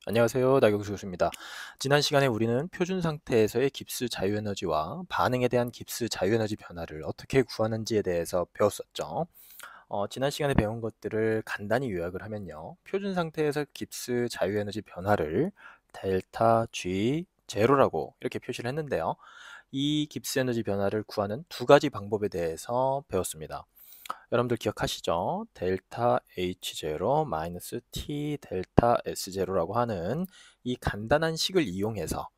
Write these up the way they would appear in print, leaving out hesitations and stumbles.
안녕하세요. 나경수 교수입니다. 지난 시간에 우리는 표준 상태에서의 깁스 자유에너지와 반응에 대한 깁스 자유에너지 변화를 어떻게 구하는지에 대해서 배웠었죠. 지난 시간에 배운 것들을 간단히 요약을 하면요. 표준 상태에서 깁스 자유에너지 변화를 델타 G 제로라고 이렇게 표시를 했는데요. 이 깁스 에너지 변화를 구하는 두 가지 방법에 대해서 배웠습니다. 여러분들 기억하시죠? 델타 H0 마이너스 T 델타 S0라고 하는 이 간단한 식을 이용해서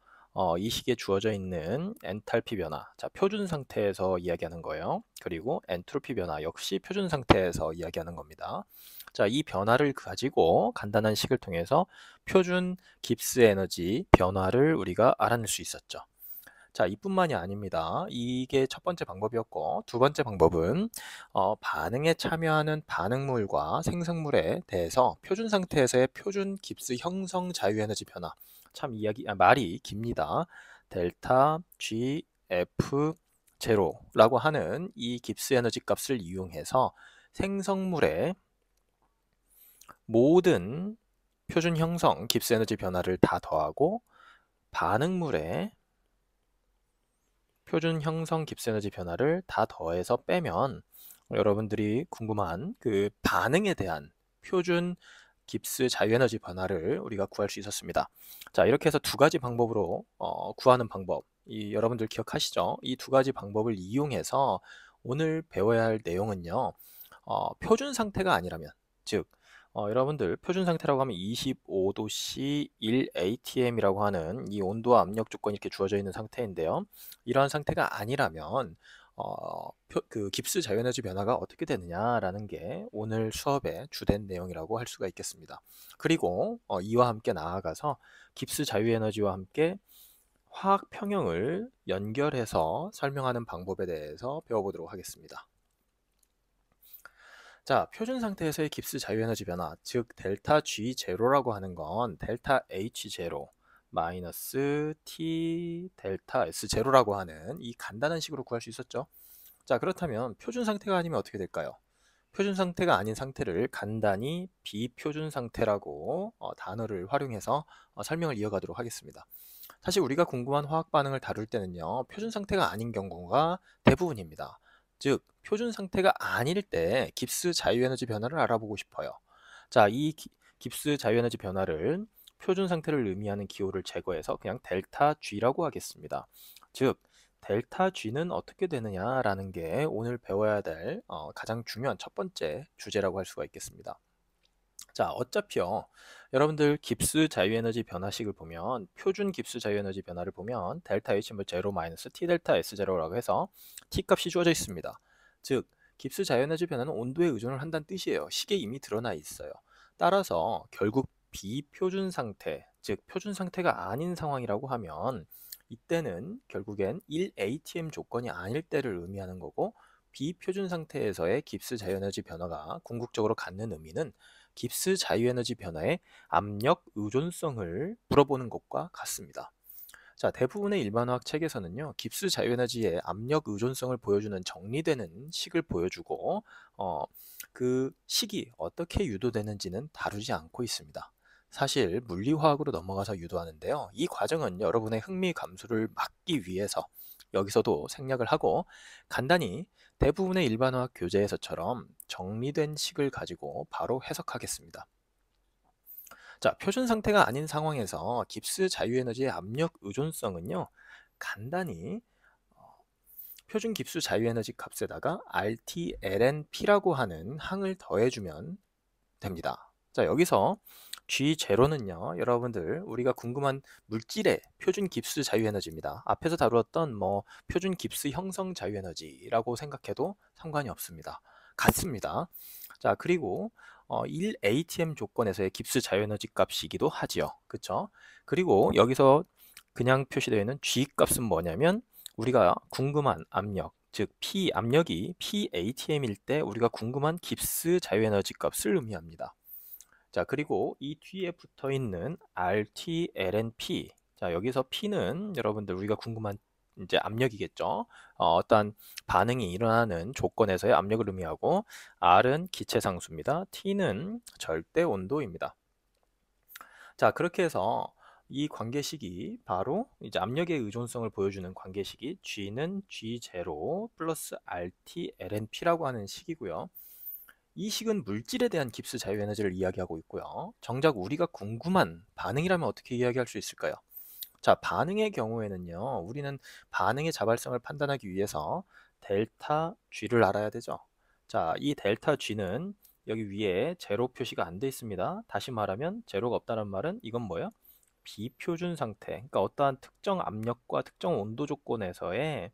이 식에 주어져 있는 엔탈피 변화, 자, 표준 상태에서 이야기하는 거예요. 그리고 엔트로피 변화 역시 표준 상태에서 이야기하는 겁니다. 자, 이 변화를 가지고 간단한 식을 통해서 표준 깁스 에너지 변화를 우리가 알아낼 수 있었죠. 자, 이뿐만이 아닙니다. 이게 첫 번째 방법이었고, 두 번째 방법은 반응에 참여하는 반응물과 생성물에 대해서 표준 상태에서의 표준 깁스 형성 자유에너지 변화. 참 말이 깁니다. 델타 G F 제로라고 하는 이 깁스 에너지 값을 이용해서 생성물의 모든 표준 형성 깁스 에너지 변화를 다 더하고 반응물의 표준 형성 깁스에너지 변화를 다 더해서 빼면 여러분들이 궁금한 그 반응에 대한 표준 깁스 자유에너지 변화를 우리가 구할 수 있었습니다. 자, 이렇게 해서 두 가지 방법으로 구하는 방법, 여러분들 기억하시죠? 이 두 가지 방법을 이용해서 오늘 배워야 할 내용은요. 표준 상태가 아니라면, 즉 여러분들 표준 상태라고 하면 25도C 1atm이라고 하는 이 온도와 압력 조건이 이렇게 주어져 있는 상태인데요. 이러한 상태가 아니라면 그 깁스 자유에너지 변화가 어떻게 되느냐라는 게 오늘 수업의 주된 내용이라고 할 수가 있겠습니다. 그리고 이와 함께 나아가서 깁스 자유에너지와 함께 화학 평형을 연결해서 설명하는 방법에 대해서 배워보도록 하겠습니다. 자, 표준 상태에서의 깁스 자유에너지 변화, 즉 델타 G 제로라고 하는 건 델타 H 제로 마이너스 T 델타 S 제로라고 하는 이 간단한 식으로 구할 수 있었죠. 자, 그렇다면 표준 상태가 아니면 어떻게 될까요? 표준 상태가 아닌 상태를 간단히 비표준 상태라고 단어를 활용해서 설명을 이어가도록 하겠습니다. 사실 우리가 궁금한 화학 반응을 다룰 때는요, 표준 상태가 아닌 경우가 대부분입니다. 즉, 표준 상태가 아닐 때 깁스 자유에너지 변화를 알아보고 싶어요. 자, 이 깁스 자유에너지 변화를 표준 상태를 의미하는 기호를 제거해서 그냥 델타 G라고 하겠습니다. 즉, 델타 G는 어떻게 되느냐라는 게 오늘 배워야 될 가장 중요한 첫 번째 주제라고 할 수가 있겠습니다. 자, 어차피요. 여러분들 깁스 자유에너지 변화식을 보면 표준 깁스 자유에너지 변화를 보면 델타 H 뭐 제로 마이너스 T 델타 S 제로라고 해서 T 값이 주어져 있습니다. 즉, 깁스 자유에너지 변화는 온도에 의존을 한다는 뜻이에요. 식에 이미 드러나 있어요. 따라서 결국 비표준 상태, 즉 표준 상태가 아닌 상황이라고 하면 이때는 결국엔 1atm 조건이 아닐 때를 의미하는 거고 비표준 상태에서의 깁스 자유에너지 변화가 궁극적으로 갖는 의미는 깁스 자유에너지 변화의 압력 의존성을 물어보는 것과 같습니다. 자, 대부분의 일반화학 책에서는요, 깁스 자유에너지의 압력 의존성을 보여주는 정리되는 식을 보여주고, 그 식이 어떻게 유도되는지는 다루지 않고 있습니다. 사실 물리화학으로 넘어가서 유도하는데요. 이 과정은 여러분의 흥미 감소를 막기 위해서 여기서도 생략을 하고 간단히 대부분의 일반화학 교재에서처럼 정리된 식을 가지고 바로 해석하겠습니다. 자, 표준 상태가 아닌 상황에서 깁스 자유에너지의 압력 의존성은요, 간단히 표준 깁스 자유에너지 값에다가 RTLNP라고 하는 항을 더해주면 됩니다. 자, 여기서 G0는요, 여러분들 우리가 궁금한 물질의 표준 깁스 자유에너지입니다. 앞에서 다루었던 뭐 표준 깁스 형성 자유에너지라고 생각해도 상관이 없습니다. 같습니다. 자, 그리고 1atm 조건에서의 깁스 자유에너지 값이기도 하지요. 그쵸? 그리고 여기서 그냥 표시되어 있는 G 값은 뭐냐면 우리가 궁금한 압력, 즉 P 압력이 PATM일 때 우리가 궁금한 깁스 자유에너지 값을 의미합니다. 자, 그리고 이 뒤에 붙어 있는 RTLNP. 자, 여기서 P는 여러분들 우리가 궁금한 이제 압력이겠죠. 어떠한 반응이 일어나는 조건에서의 압력을 의미하고 R은 기체 상수입니다. T는 절대 온도입니다. 자, 그렇게 해서 이 관계식이 바로 이제 압력의 의존성을 보여주는 관계식이 G는 G0 플러스 RT lnP라고 하는 식이고요. 이 식은 물질에 대한 깁스 자유에너지를 이야기하고 있고요. 정작 우리가 궁금한 반응이라면 어떻게 이야기할 수 있을까요? 자, 반응의 경우에는요, 우리는 반응의 자발성을 판단하기 위해서 델타 G를 알아야 되죠. 자, 이 델타 G는 여기 위에 제로 표시가 안 돼 있습니다. 다시 말하면 제로가 없다는 말은 이건 뭐예요? 비표준 상태. 그러니까 어떠한 특정 압력과 특정 온도 조건에서의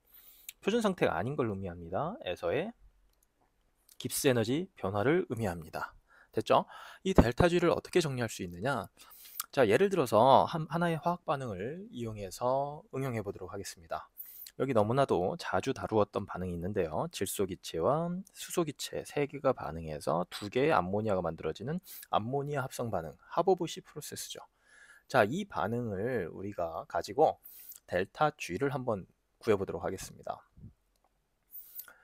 표준 상태가 아닌 걸 의미합니다. 에서의 깁스 에너지 변화를 의미합니다. 됐죠? 이 델타 G를 어떻게 정리할 수 있느냐? 자, 예를 들어서 하나의 화학 반응을 이용해서 응용해 보도록 하겠습니다. 여기 너무나도 자주 다루었던 반응이 있는데요. 질소기체와 수소기체 세 개가 반응해서 두 개의 암모니아가 만들어지는 암모니아 합성 반응, 하버부시 프로세스죠. 자, 이 반응을 우리가 가지고 델타 G를 한번 구해보도록 하겠습니다.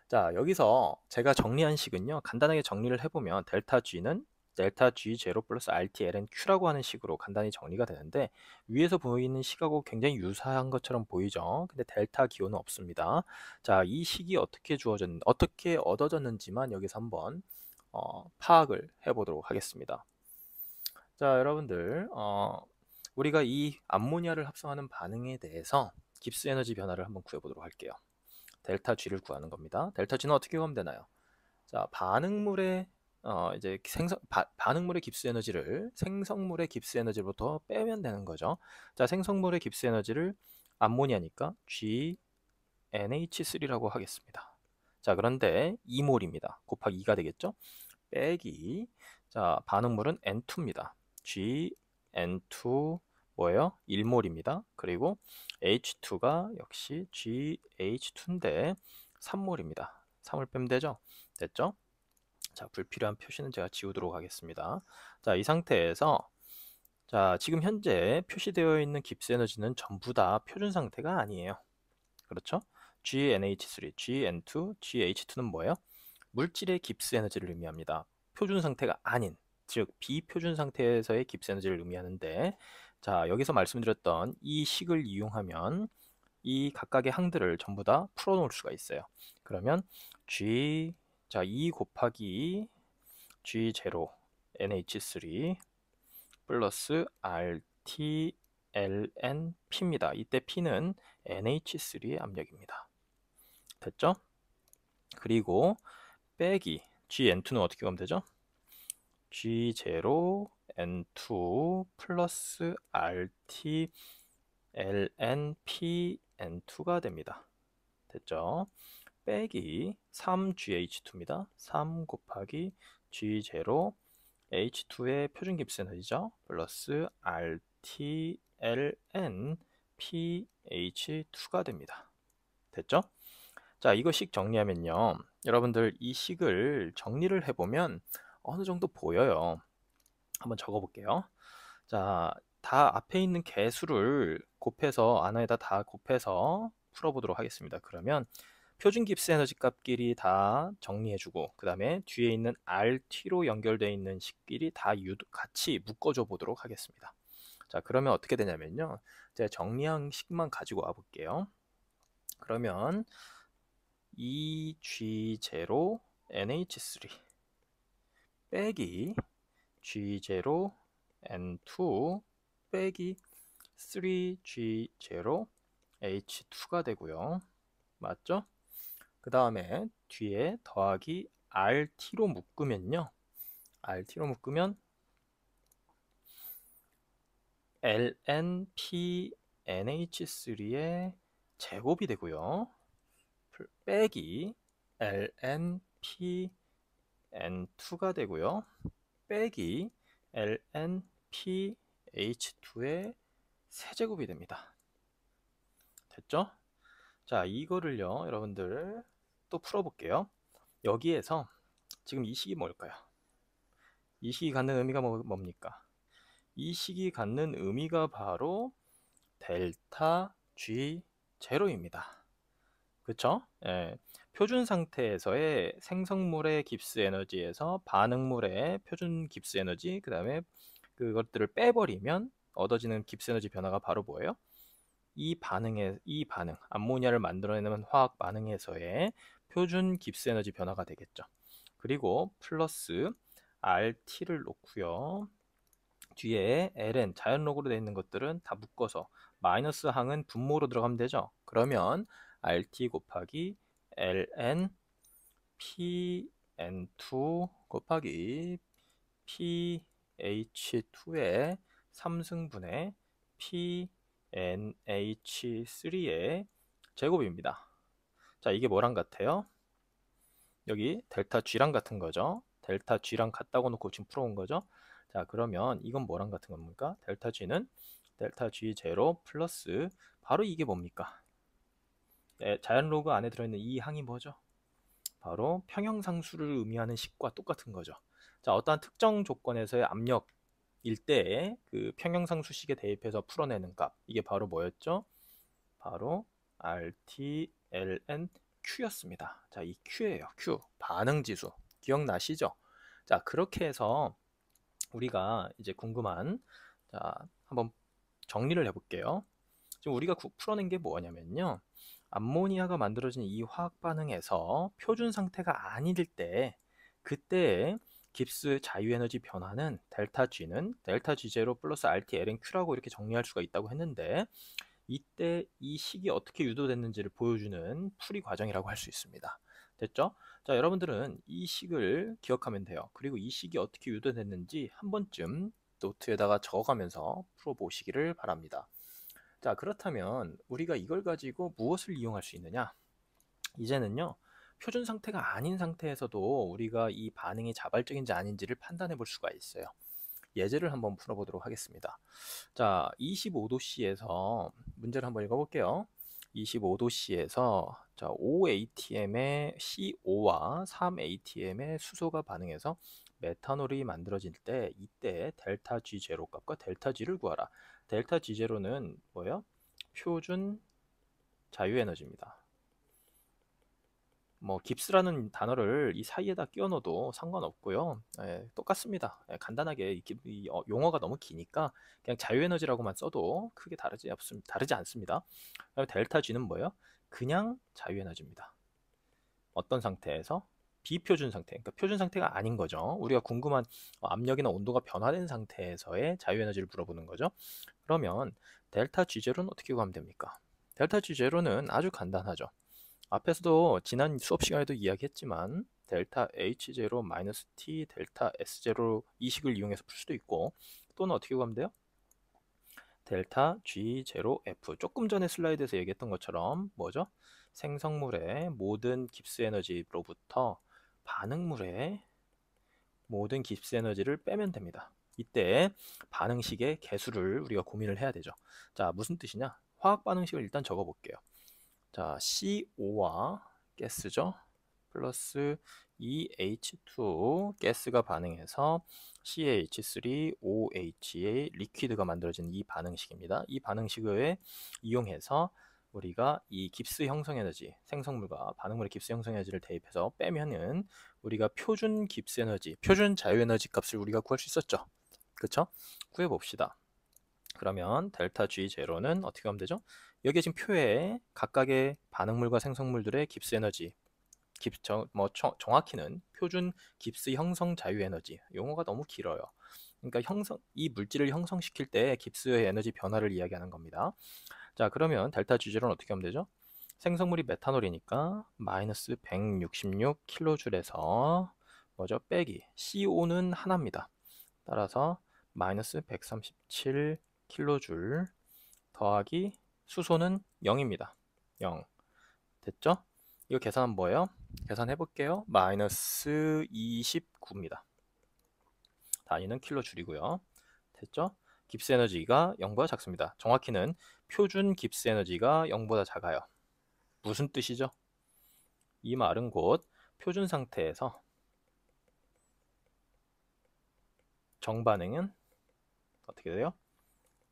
자, 여기서 제가 정리한 식은요, 간단하게 정리를 해보면 델타 G는 델타 G0 플러스 RT ln Q라고 하는 식으로 간단히 정리가 되는데, 위에서 보이는 식하고 굉장히 유사한 것처럼 보이죠. 근데 델타 기호는 없습니다. 자, 이 식이 어떻게 얻어졌는지만 여기서 한번 파악을 해보도록 하겠습니다. 자, 여러분들, 우리가 이 암모니아를 합성하는 반응에 대해서 깁스 에너지 변화를 한번 구해보도록 할게요. 델타 G를 구하는 겁니다. 델타 G는 어떻게 구하면 되나요? 자, 반응물의 이제 반응물의 깁스 에너지를 생성물의 깁스 에너지로부터 빼면 되는 거죠. 자, 생성물의 깁스 에너지를 암모니아니까 GNH3라고 하겠습니다. 자, 그런데 2몰입니다. 곱하기 2가 되겠죠? 빼기, 자, 반응물은 N2입니다. GN2 뭐예요? 1몰입니다. 그리고 H2가 역시 GH2인데 3몰입니다. 3을 빼면 되죠? 됐죠? 자, 불필요한 표시는 제가 지우도록 하겠습니다. 자, 이 상태에서 자, 지금 현재 표시되어 있는 깁스 에너지는 전부 다 표준 상태가 아니에요. 그렇죠? GNH3, GN2, GH2는 뭐예요? 물질의 깁스 에너지를 의미합니다. 표준 상태가 아닌, 즉 비표준 상태에서의 깁스 에너지를 의미하는데, 자, 여기서 말씀드렸던 이 식을 이용하면 이 각각의 항들을 전부 다 풀어놓을 수가 있어요. 그러면 G, 자, 2 곱하기 G0 NH3 플러스 RT ln P입니다. 이때 P는 NH3의 압력입니다. 됐죠? 그리고 빼기 GN2는 어떻게 하면 되죠? G0 N2 플러스 RT ln P N2가 됩니다. 됐죠? 빼기 3GH2입니다. 3 곱하기 G0 H2의 표준 깁스 에너지죠. 플러스 RT ln PH2가 됩니다. 됐죠? 자, 이거 식 정리하면요. 여러분들 이 식을 정리를 해보면 어느 정도 보여요. 한번 적어볼게요. 자, 다 앞에 있는 개수를 곱해서 안에다 다 곱해서 풀어보도록 하겠습니다. 그러면 표준 깁스 에너지 값끼리 다 정리해주고 그 다음에 뒤에 있는 RT로 연결되어 있는 식끼리 다 같이 묶어줘 보도록 하겠습니다. 자, 그러면 어떻게 되냐면요. 제가 정리한 식만 가지고 와볼게요. 그러면 2G0 NH3 빼기 G0 N2 빼기 3G0 H2가 되고요. 맞죠? 그 다음에 뒤에 더하기 RT로 묶으면요. RT로 묶으면 LNPNH3의 제곱이 되고요. 빼기 LNPN2가 되고요. 빼기 LNPH2의 세제곱이 됩니다. 됐죠? 자, 이거를요, 여러분들 또 풀어볼게요. 여기에서 지금 이 식이 뭘까요? 이 식이 갖는 의미가 뭡니까? 이 식이 갖는 의미가 바로 델타 G0입니다. 그쵸? 예. 표준 상태에서의 생성물의 깁스 에너지에서 반응물의 표준 깁스 에너지, 그 다음에 그것들을 빼버리면 얻어지는 깁스 에너지 변화가 바로 뭐예요? 이 반응, 암모니아를 만들어내는 화학 반응에서의 표준 깁스 에너지 변화가 되겠죠. 그리고 플러스 RT를 놓고요. 뒤에 ln 자연록으로 되어 있는 것들은 다 묶어서 마이너스 항은 분모로 들어가면 되죠. 그러면 RT 곱하기 ln PN2 곱하기 pH2의 3승분의 PNH3의 제곱입니다. 자, 이게 뭐랑 같아요? 여기 델타 G랑 같은 거죠. 델타 G랑 같다고 놓고 지금 풀어온 거죠. 자, 그러면 이건 뭐랑 같은 겁니까? 델타 G는 델타 G0 플러스 바로 이게 뭡니까? 자연 로그 안에 들어있는 이 항이 뭐죠? 바로 평형상수를 의미하는 식과 똑같은 거죠. 자, 어떠한 특정 조건에서의 압력일 때 그 평형상수식에 대입해서 풀어내는 값, 이게 바로 뭐였죠? 바로 RT, ln, Q였습니다. 자, 이 Q예요. Q. 반응지수. 기억나시죠? 자, 그렇게 해서 우리가 이제 궁금한, 자, 한번 정리를 해볼게요. 지금 우리가 풀어낸 게 뭐냐면요. 암모니아가 만들어진 이 화학 반응에서 표준 상태가 아닐 때, 그때의 깁스 자유에너지 변화는 델타 G는 델타 G0 플러스 RT, ln, Q라고 이렇게 정리할 수가 있다고 했는데, 이때 이 식이 어떻게 유도됐는지를 보여주는 풀이 과정이라고 할 수 있습니다. 됐죠? 자, 여러분들은 이 식을 기억하면 돼요. 그리고 이 식이 어떻게 유도됐는지 한 번쯤 노트에다가 적어가면서 풀어보시기를 바랍니다. 자, 그렇다면 우리가 이걸 가지고 무엇을 이용할 수 있느냐? 이제는요, 표준 상태가 아닌 상태에서도 우리가 이 반응이 자발적인지 아닌지를 판단해 볼 수가 있어요. 예제를 한번 풀어보도록 하겠습니다. 자, 25도씨에서 문제를 한번 읽어볼게요. 25도씨에서 자, 5ATM의 CO-와 3ATM의 수소가 반응해서 메탄올이 만들어질 때 이때 델타 G0 값과 델타 G를 구하라. 델타 G0는 뭐예요? 표준 자유에너지입니다. 뭐 깁스라는 단어를 이 사이에다 끼워 넣어도 상관없고요. 똑같습니다. 간단하게 용어가 너무 기니까 그냥 자유에너지라고만 써도 크게 다르지 않습니다. 델타 G는 뭐예요? 그냥 자유에너지입니다. 어떤 상태에서? 비표준 상태, 그러니까 표준 상태가 아닌 거죠. 우리가 궁금한 압력이나 온도가 변화된 상태에서의 자유에너지를 물어보는 거죠. 그러면 델타 G0는 어떻게 구하면 됩니까? 델타 G0는 아주 간단하죠. 앞에서도 지난 수업 시간에도 이야기했지만 델타 H0 마이너스 T 델타 S0 이 식을 이용해서 풀 수도 있고, 또는 어떻게 구하면 돼요? 델타 G0F, 조금 전에 슬라이드에서 얘기했던 것처럼 뭐죠? 생성물의 모든 깁스 에너지로부터 반응물의 모든 깁스 에너지를 빼면 됩니다. 이때 반응식의 개수를 우리가 고민을 해야 되죠. 자, 무슨 뜻이냐? 화학 반응식을 일단 적어 볼게요. 자, CO와 가스죠. 플러스 EH2 가스가 반응해서 CH3OH의 리퀴드가 만들어지는 이 반응식입니다. 이 반응식을 이용해서 우리가 이 깁스 형성 에너지, 생성물과 반응물의 깁스 형성 에너지를 대입해서 빼면은 우리가 표준 깁스 에너지, 표준 자유 에너지 값을 우리가 구할 수 있었죠. 그쵸? 구해 봅시다. 그러면 델타 G0는 어떻게 하면 되죠? 여기에 지금 표에 각각의 반응물과 생성물들의 깁스 에너지, 정확히는 표준 깁스 형성 자유 에너지, 용어가 너무 길어요. 그러니까 이 물질을 형성시킬 때 깁스의 에너지 변화를 이야기하는 겁니다. 자, 그러면 델타 G0는 어떻게 하면 되죠? 생성물이 메탄올이니까 마이너스 166kJ에서 뭐죠? 빼기 CO는 하나입니다. 따라서 마이너스 137kJ 더하기 수소는 0입니다. 0. 됐죠? 이거 계산하면 뭐예요? 계산해 볼게요. 마이너스 29입니다. 단위는 킬로줄이고요. 됐죠? 깁스 에너지가 0보다 작습니다. 정확히는 표준 깁스 에너지가 0보다 작아요. 무슨 뜻이죠? 이 말은 곧 표준 상태에서 정반응은 어떻게 돼요?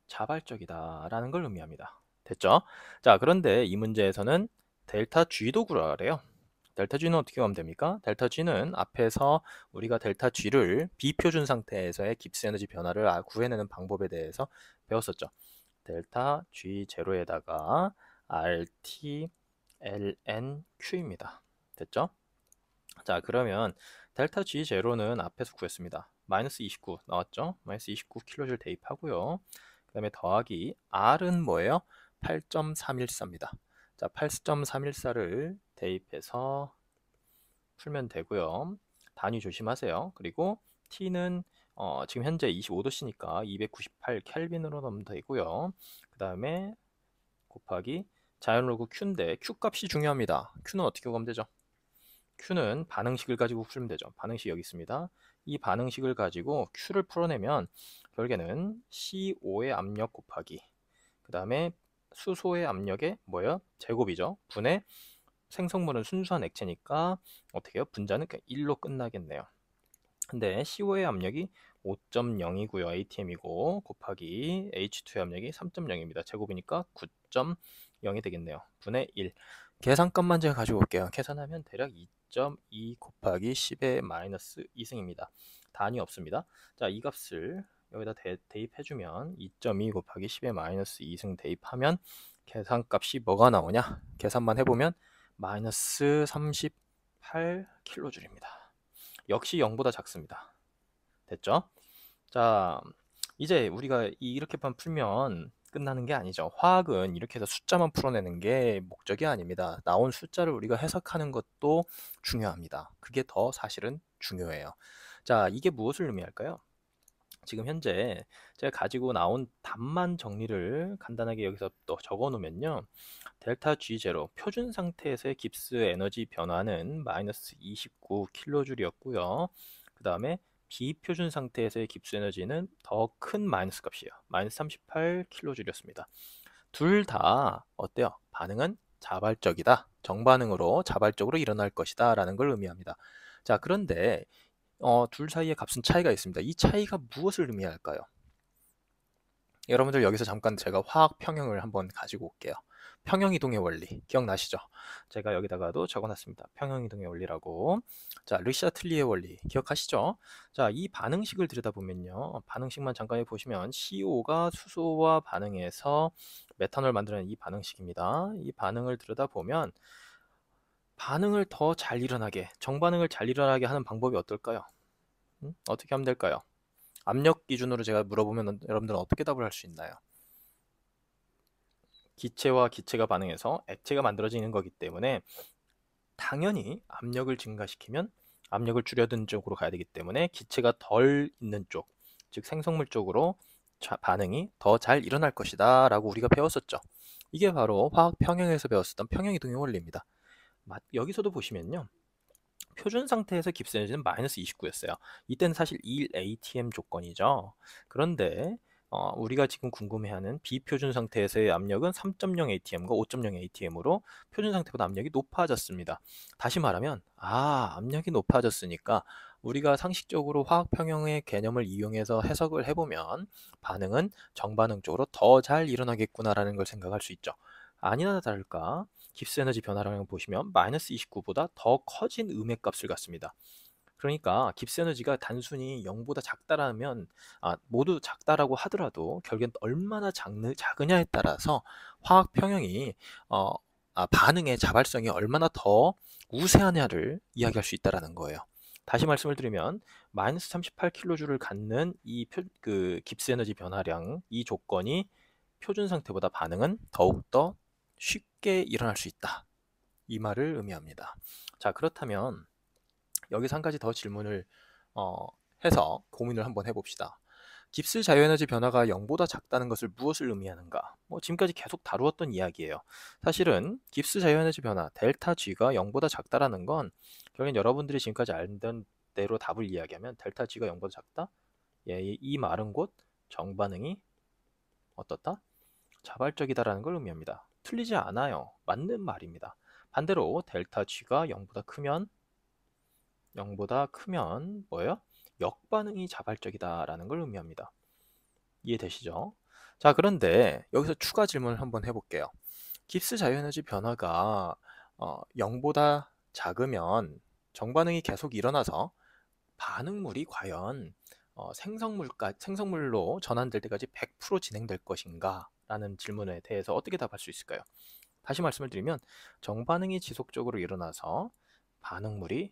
자발적이다 라는 걸 의미합니다. 됐죠? 자, 그런데 이 문제에서는 델타 G도 구하래요. 델타 G는 어떻게 하면 됩니까? 델타 G는 앞에서 우리가 델타 G를 비표준 상태에서의 깁스 에너지 변화를 구해내는 방법에 대해서 배웠었죠. 델타 G 제로에다가 RT ln Q입니다. 됐죠? 자, 그러면 델타 G 제로는 앞에서 구했습니다. 마이너스 29 나왔죠? 마이너스 29kJ 대입하고요. 그 다음에 더하기 R은 뭐예요? 8.314입니다. 자, 8.314를 대입해서 풀면 되고요. 단위 조심하세요. 그리고 T는 지금 현재 25도씨니까 298 켈빈으로 넣으면 되고요. 그 다음에 곱하기 자연로그 Q인데 Q 값이 중요합니다. Q는 어떻게 구하면 되죠? Q는 반응식을 가지고 풀면 되죠. 반응식 여기 있습니다. 이 반응식을 가지고 Q를 풀어내면 결국에는 CO 의 압력 곱하기 그 다음에 수소의 압력의 뭐예요? 제곱이죠. 분의 생성물은 순수한 액체니까 어떻게 해요? 분자는 그냥 1로 끝나겠네요. 근데 CO의 압력이 5.0이고요. ATM이고 곱하기 H2의 압력이 3.0입니다. 제곱이니까 9.0이 되겠네요. 분의 1. 계산값만 제가 가지고 올게요. 계산하면 대략 2.2 곱하기 10의 마이너스 2승입니다. 단위 없습니다. 자, 이 값을 여기다 대입해주면 2.2 곱하기 10의 마이너스 2승 대입하면 계산값이 뭐가 나오냐? 계산만 해보면 마이너스 38kJ입니다. 역시 0보다 작습니다. 됐죠? 자, 이제 우리가 이렇게만 풀면 끝나는 게 아니죠. 화학은 이렇게 해서 숫자만 풀어내는 게 목적이 아닙니다. 나온 숫자를 우리가 해석하는 것도 중요합니다. 그게 더 사실은 중요해요. 자, 이게 무엇을 의미할까요? 지금 현재 제가 가지고 나온 답만 정리를 간단하게 여기서 또 적어 놓으면요. 델타 G0 표준 상태에서의 깁스 에너지 변화는 마이너스 29kJ였고요. 그 다음에 비표준 상태에서의 깁스 에너지는 더 큰 마이너스 값이에요. 마이너스 38kJ였습니다. 둘 다 어때요? 반응은 자발적이다. 정반응으로 자발적으로 일어날 것이다 라는 걸 의미합니다. 자, 그런데 둘 사이의 값은 차이가 있습니다. 이 차이가 무엇을 의미할까요? 여러분들 여기서 잠깐 제가 화학 평형을 한번 가지고 올게요. 평형이동의 원리 기억나시죠? 제가 여기다가도 적어놨습니다. 평형이동의 원리라고. 자, 르샤틀리의 원리 기억하시죠? 자, 이 반응식을 들여다보면요. 반응식만 잠깐 보시면 CO가 수소와 반응해서 메탄올 만드는 이 반응식입니다. 이 반응을 들여다보면 반응을 더 잘 일어나게, 정반응을 잘 일어나게 하는 방법이 어떨까요? 어떻게 하면 될까요? 압력 기준으로 제가 물어보면 여러분들은 어떻게 답을 할 수 있나요? 기체와 기체가 반응해서 액체가 만들어지는 거기 때문에 당연히 압력을 증가시키면 압력을 줄여드는 쪽으로 가야 되기 때문에 기체가 덜 있는 쪽, 즉 생성물 쪽으로 반응이 더 잘 일어날 것이다 라고 우리가 배웠었죠. 이게 바로 화학 평형에서 배웠었던 평형이동의 원리입니다. 여기서도 보시면요. 표준 상태에서 깁스 에너지는 마이너스 29였어요. 이때는 사실 1atm 조건이죠. 그런데 우리가 지금 궁금해하는 비표준 상태에서의 압력은 3.0 atm과 5.0 atm으로 표준 상태보다 압력이 높아졌습니다. 다시 말하면 압력이 높아졌으니까 우리가 상식적으로 화학 평형의 개념을 이용해서 해석을 해보면 반응은 정반응 쪽으로 더 잘 일어나겠구나라는 걸 생각할 수 있죠. 아니나 다를까 깁스 에너지 변화량을 보시면 마이너스 29보다 더 커진 음의 값을 갖습니다. 그러니까 깁스 에너지가 단순히 0보다 작다라면 모두 작다라고 하더라도 결국엔 얼마나 작으냐에 따라서 화학 평형이 반응의 자발성이 얼마나 더 우세하냐를 이야기할 수 있다는 거예요. 다시 말씀을 드리면 마이너스 38kJ를 갖는 이 깁스 에너지 변화량 이 조건이 표준 상태보다 반응은 더욱더 쉽게 일어날 수 있다. 이 말을 의미합니다. 자, 그렇다면 여기서 한 가지 더 질문을 해서 고민을 한번 해봅시다. 깁스 자유에너지 변화가 0보다 작다는 것을 무엇을 의미하는가? 지금까지 계속 다루었던 이야기예요. 사실은 깁스 자유에너지 변화 델타 G가 0보다 작다라는 건 결국엔 여러분들이 지금까지 알던 대로 답을 이야기하면 델타 G가 0보다 작다? 예, 이 말은 곧 정반응이 어떻다? 자발적이다라는 걸 의미합니다. 틀리지 않아요. 맞는 말입니다. 반대로 델타 G가 0보다 크면 뭐예요? 역반응이 자발적이다라는 걸 의미합니다. 이해되시죠? 자, 그런데 여기서 추가 질문을 한번 해볼게요. 깁스 자유에너지 변화가 0보다 작으면 정반응이 계속 일어나서 반응물이 과연 생성물로 전환될 때까지 100% 진행될 것인가? 라는 질문에 대해서 어떻게 답할 수 있을까요? 다시 말씀을 드리면 정반응이 지속적으로 일어나서 반응물이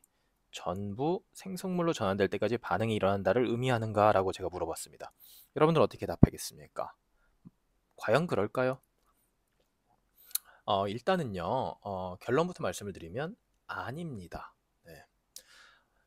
전부 생성물로 전환될 때까지 반응이 일어난다를 의미하는가? 라고 제가 물어봤습니다. 여러분들 어떻게 답하겠습니까? 과연 그럴까요? 일단은요, 결론부터 말씀을 드리면 아닙니다. 네.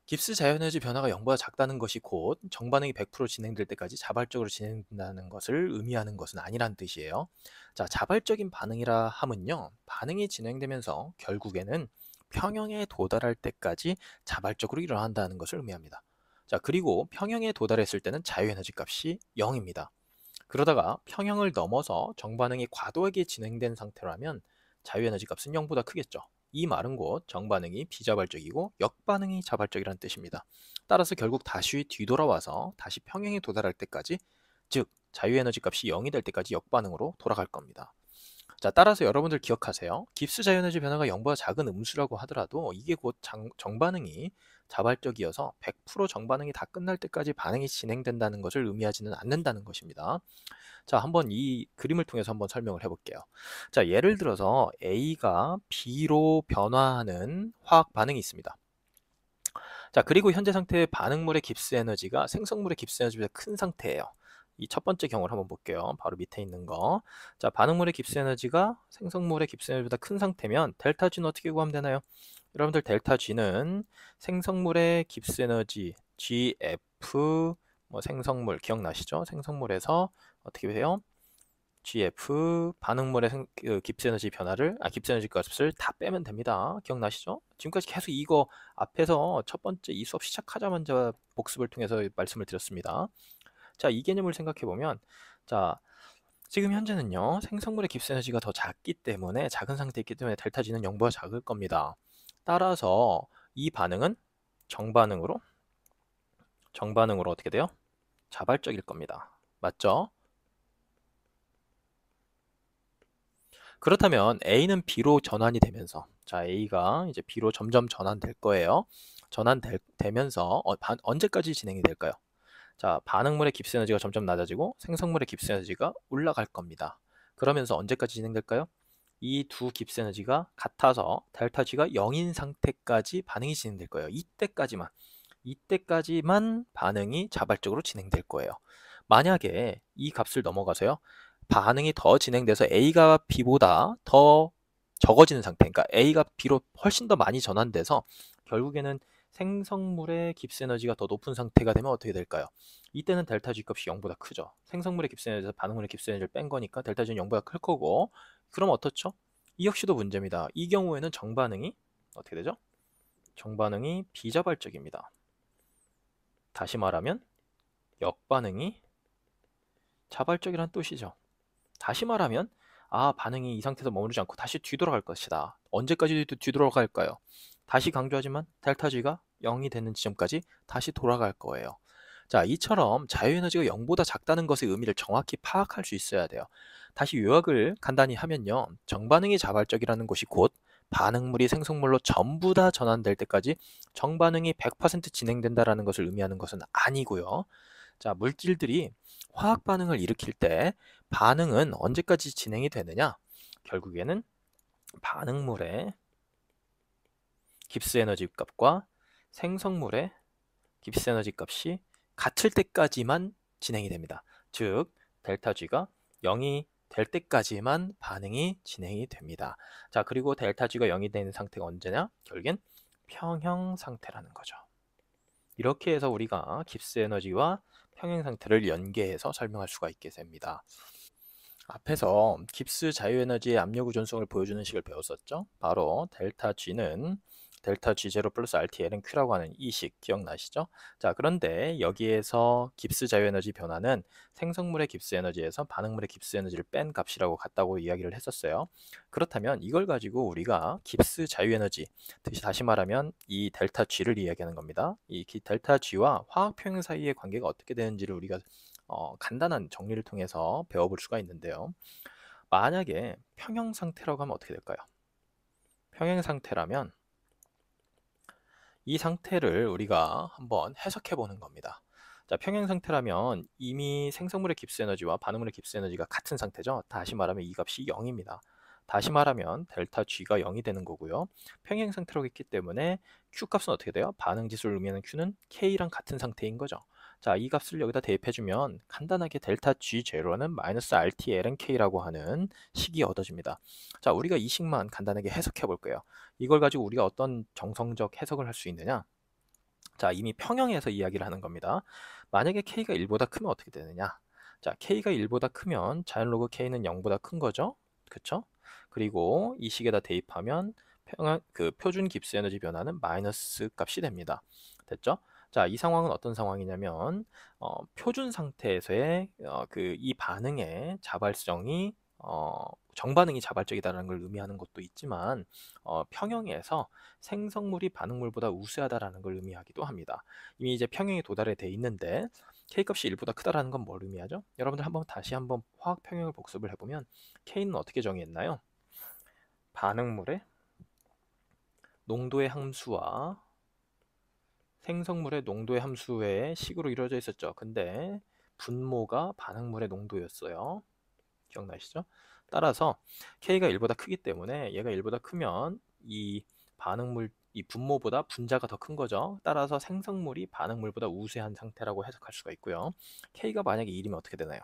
깁스 자연에너지 변화가 0보다 작다는 것이 곧 정반응이 100% 진행될 때까지 자발적으로 진행된다는 것을 의미하는 것은 아니란 뜻이에요. 자, 자발적인 반응이라 함은요, 반응이 진행되면서 결국에는 평형에 도달할 때까지 자발적으로 일어난다는 것을 의미합니다. 자, 그리고 평형에 도달했을 때는 자유에너지 값이 0입니다. 그러다가 평형을 넘어서 정반응이 과도하게 진행된 상태라면 자유에너지 값은 0보다 크겠죠. 이 말은 곧 정반응이 비자발적이고 역반응이 자발적이라는 뜻입니다. 따라서 결국 다시 뒤돌아와서 다시 평형에 도달할 때까지, 즉 자유에너지 값이 0이 될 때까지 역반응으로 돌아갈 겁니다. 자, 따라서 여러분들 기억하세요. 깁스 자유에너지 변화가 0보다 작은 음수라고 하더라도 이게 곧 정반응이 자발적이어서 100% 정반응이 다 끝날 때까지 반응이 진행된다는 것을 의미하지는 않는다는 것입니다. 자, 한번 이 그림을 통해서 한번 설명을 해볼게요. 자, 예를 들어서 A가 B로 변화하는 화학 반응이 있습니다. 자, 그리고 현재 상태의 반응물의 깁스 에너지가 생성물의 깁스 에너지보다 큰 상태예요. 이 첫 번째 경우를 한번 볼게요. 바로 밑에 있는 거. 자, 반응물의 깁스 에너지가 생성물의 깁스 에너지보다 큰 상태면 델타 G는 어떻게 구하면 되나요? 여러분들 델타 G는 생성물의 깁스 에너지 GF 생성물 기억나시죠? 생성물에서 어떻게 해요? GF 반응물의 깁스 에너지 변화를 깁스 에너지 값을 다 빼면 됩니다. 기억나시죠? 지금까지 계속 이거 앞에서 첫 번째 이 수업 시작하자마자 복습을 통해서 말씀을 드렸습니다. 자, 이 개념을 생각해 보면, 자, 지금 현재는요, 생성물의 깁스 에너지가 더 작기 때문에, 작은 상태에 있기 때문에 델타 G는 0보다 작을 겁니다. 따라서 이 반응은 정반응으로 어떻게 돼요? 자발적일 겁니다. 맞죠? 그렇다면 A는 B로 전환이 되면서, 자, A가 이제 B로 점점 전환될 거예요. 전환되면서 언제까지 진행이 될까요? 자, 반응물의 깁스 에너지가 점점 낮아지고 생성물의 깁스 에너지가 올라갈 겁니다. 그러면서 언제까지 진행될까요? 이 두 깁스 에너지가 같아서 델타 G가 0인 상태까지 반응이 진행될 거예요. 이때까지만 반응이 자발적으로 진행될 거예요. 만약에 이 값을 넘어가서요, 반응이 더 진행돼서 A가 B보다 더 적어지는 상태, 그러니까 A가 B로 훨씬 더 많이 전환돼서 결국에는 생성물의 깁스 에너지가 더 높은 상태가 되면 어떻게 될까요? 이때는 델타 G 값이 0보다 크죠. 생성물의 깁스 에너지에서 반응물의 깁스 에너지를 뺀 거니까 델타 G는 0보다 클 거고, 그럼 어떻죠? 이 역시도 문제입니다. 이 경우에는 정반응이 어떻게 되죠? 정반응이 비자발적입니다. 다시 말하면 역반응이 자발적이라는 뜻이죠. 다시 말하면 반응이 이 상태에서 머무르지 않고 다시 뒤돌아갈 것이다. 언제까지 뒤돌아갈까요? 다시 강조하지만 델타 G가 0이 되는 지점까지 다시 돌아갈 거예요. 자, 이처럼 자유에너지가 0보다 작다는 것의 의미를 정확히 파악할 수 있어야 돼요. 다시 요약을 간단히 하면요, 정반응이 자발적이라는 것이 곧 반응물이 생성물로 전부 다 전환될 때까지 정반응이 100% 진행된다는 것을 의미하는 것은 아니고요. 자, 물질들이 화학 반응을 일으킬 때 반응은 언제까지 진행이 되느냐? 결국에는 반응물의 깁스 에너지 값과 생성물의 깁스 에너지 값이 같을 때까지만 진행이 됩니다. 즉, 델타 G가 0이 될 때까지만 반응이 진행이 됩니다. 자, 그리고 델타 G가 0이 되는 상태가 언제냐? 결국엔 평형 상태라는 거죠. 이렇게 해서 우리가 깁스 에너지와 평행 상태를 연계해서 설명할 수가 있게 됩니다. 앞에서 깁스 자유에너지의 압력 의존성을 보여주는 식을 배웠었죠. 바로 델타 G는 델타 G0 플러스 RTL은 Q라고 하는 이 식 기억나시죠? 자, 그런데 여기에서 깁스 자유에너지 변화는 생성물의 깁스 에너지에서 반응물의 깁스 에너지를 뺀 값이라고 같다고 이야기를 했었어요. 그렇다면 이걸 가지고 우리가 깁스 자유에너지, 다시 말하면 이 델타 G를 이야기하는 겁니다. 이 델타 G와 화학 평형 사이의 관계가 어떻게 되는지를 우리가 간단한 정리를 통해서 배워볼 수가 있는데요. 만약에 평형 상태라고 하면 어떻게 될까요? 평형 상태라면 이 상태를 우리가 한번 해석해 보는 겁니다. 자, 평행 상태라면 이미 생성물의 깁스 에너지와 반응물의 깁스 에너지가 같은 상태죠. 다시 말하면 이 값이 0입니다. 다시 말하면 델타 G가 0이 되는 거고요. 평행 상태로 있기 때문에 Q 값은 어떻게 돼요? 반응 지수를 의미하는 Q는 K랑 같은 상태인 거죠. 자, 이 값을 여기다 대입해주면 간단하게 델타 G0는 마이너스 RTLN K라고 하는 식이 얻어집니다. 자, 우리가 이 식만 간단하게 해석해 볼게요. 이걸 가지고 우리가 어떤 정성적 해석을 할 수 있느냐? 자, 이미 평형에서 이야기를 하는 겁니다. 만약에 K가 1보다 크면 어떻게 되느냐? 자, K가 1보다 크면 자연 로그 K는 0보다 큰 거죠. 그쵸? 그리고 이 식에다 대입하면 표준 깁스 에너지 변화는 마이너스 값이 됩니다. 됐죠? 자, 이 상황은 어떤 상황이냐면 표준 상태에서의 이 반응의 자발성이 정반응이 자발적이다라는 걸 의미하는 것도 있지만 평형에서 생성물이 반응물보다 우수하다라는 걸 의미하기도 합니다. 이미 이제 평형에 도달해 돼 있는데 K값이 1보다 크다라는 건 뭘 의미하죠? 여러분들 다시 한번 화학 평형을 복습을 해보면 K는 어떻게 정의했나요? 반응물의 농도의 함수와 생성물의 농도의 함수의 식으로 이루어져 있었죠. 근데 분모가 반응물의 농도였어요. 기억나시죠? 따라서 K가 1보다 크기 때문에 얘가 1보다 크면 이 반응물, 이 분모보다 분자가 더 큰 거죠. 따라서 생성물이 반응물보다 우세한 상태라고 해석할 수가 있고요. K가 만약에 1이면 어떻게 되나요?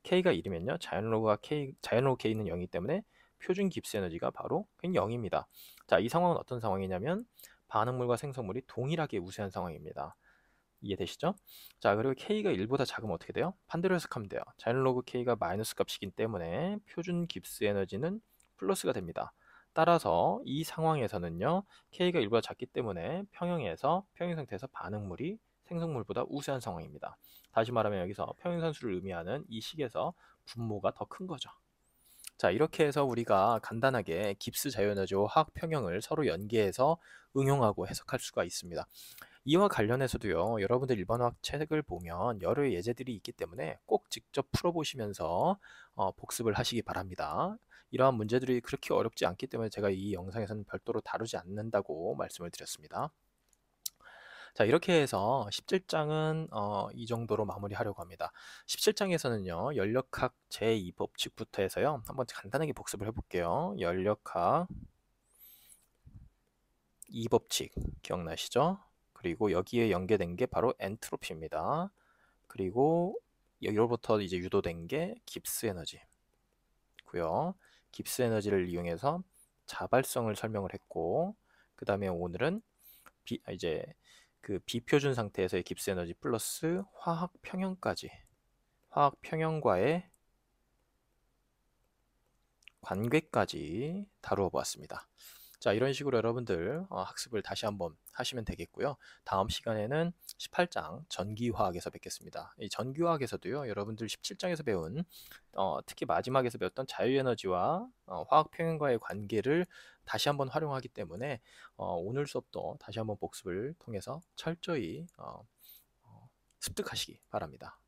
K가 1이면요. 자연 로그 K는 0이기 때문에 표준 깁스 에너지가 바로 그냥 0입니다. 자, 이 상황은 어떤 상황이냐면 반응물과 생성물이 동일하게 우세한 상황입니다. 이해되시죠? 자, 그리고 K가 1보다 작으면 어떻게 돼요? 반대로 해석하면 돼요. 자연 로그 K가 마이너스 값이기 때문에 표준 깁스 에너지는 플러스가 됩니다. 따라서 이 상황에서는요, K가 1보다 작기 때문에 평형 상태에서 반응물이 생성물보다 우세한 상황입니다. 다시 말하면 여기서 평행산수를 의미하는 이 식에서 분모가 더 큰 거죠. 자, 이렇게 해서 우리가 간단하게 깁스 자유에너지와 화학 평형을 서로 연계해서 응용하고 해석할 수가 있습니다. 이와 관련해서도요, 여러분들 일반화학 책을 보면 여러 예제들이 있기 때문에 꼭 직접 풀어보시면서 복습을 하시기 바랍니다. 이러한 문제들이 그렇게 어렵지 않기 때문에 제가 이 영상에서는 별도로 다루지 않는다고 말씀을 드렸습니다. 자, 이렇게 해서 17장은 이 정도로 마무리하려고 합니다. 17장에서는요, 연력학 제2법칙부터 해서요, 한번 간단하게 복습을 해볼게요. 연력학 2법칙 기억나시죠? 그리고 여기에 연계된 게 바로 엔트로피입니다. 그리고 여기로부터 이제 유도된 게 깁스 에너지고요. 깁스 에너지를 이용해서 자발성을 설명을 했고, 그 다음에 오늘은 이제 그 비표준 상태에서의 깁스 에너지 플러스 화학 평형까지, 화학 평형과의 관계까지 다루어 보았습니다. 자, 이런 식으로 여러분들 학습을 다시 한번 하시면 되겠고요. 다음 시간에는 18장 전기화학에서 뵙겠습니다. 이 전기화학에서도요, 여러분들 17장에서 배운 특히 마지막에서 배웠던 자유에너지와 화학평형과의 관계를 다시 한번 활용하기 때문에 오늘 수업도 다시 한번 복습을 통해서 철저히 습득하시기 바랍니다.